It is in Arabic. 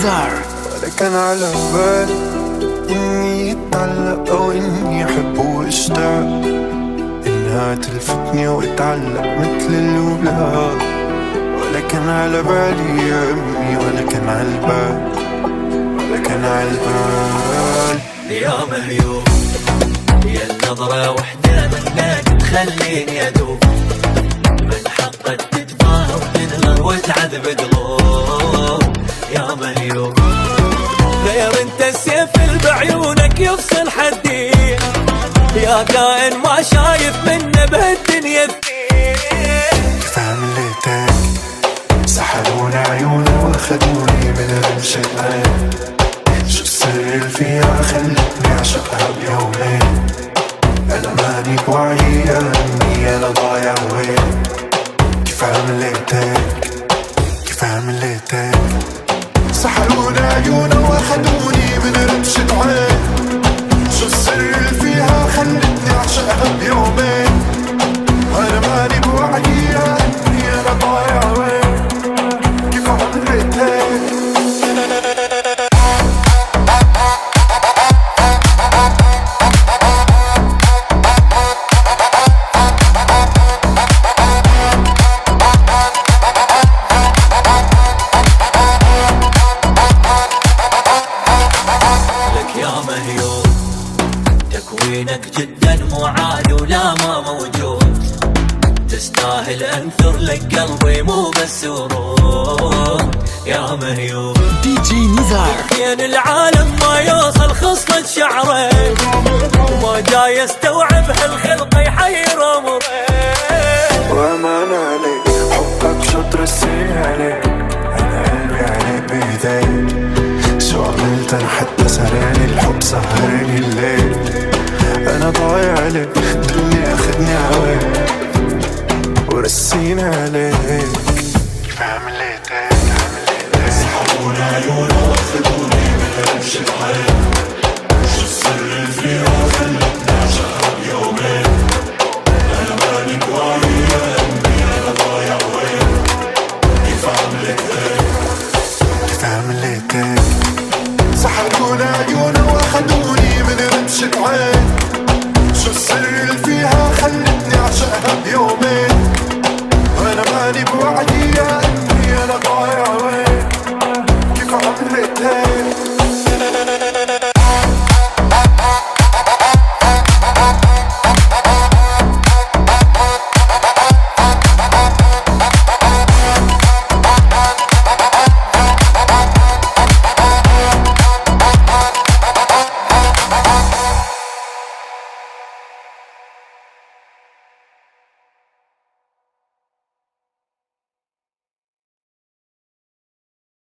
نزار. ولا كان على بالي إني أتعلق أو إني أحب وأشتاق، إنها تلفتني وأتعلق مثل الأولاد. ولا كان على بالي يا أمي، ولا كان على البال، ولا كان على البال. يا مهيوب يا النظرة وحدة منك تخليني أدوب، من حقك تتفاهى وتنهر وتعذب قلوب. يا مهيوب غير انت السيف بعيونك يفصل حدي، يا كائن ما شايف منه بهالدنيا كثير. كيف عملتك سحروني عيوني واخدوني من رمشة عين، شو السر اللي فيها خلتني اعشقها بيومين. انا ماني بوعي يا امي، انا ضايع وين. كيف عملتك كيف عملتك سحروني عيوني واخدوني من رمشة عين، شو السر اللي فيها خلتني اعشقها بيومين. انا ماني بوعي يا امي، انا ضايع وين. كيف عملتك تكوينك جدا معاد ولا ما موجود، تستاهل انثر لك قلبي مو بس ورود. يا مهيوب دي جي نزار. يمكن العالم ما يوصل خصلة شعرك، وما جاي استوعب هالخلق يحير امرك. وامان عليك حبك شطر السنين عليك، انا قلبي عليك بايديك. شو عملت انا حتى سهراني الحب سهرني الليل. انا ضايع عليك الدنيا اخدني هواك ورسيني عليك. كيف عملتك سحروني عيوني واخدوني من رمشة عين،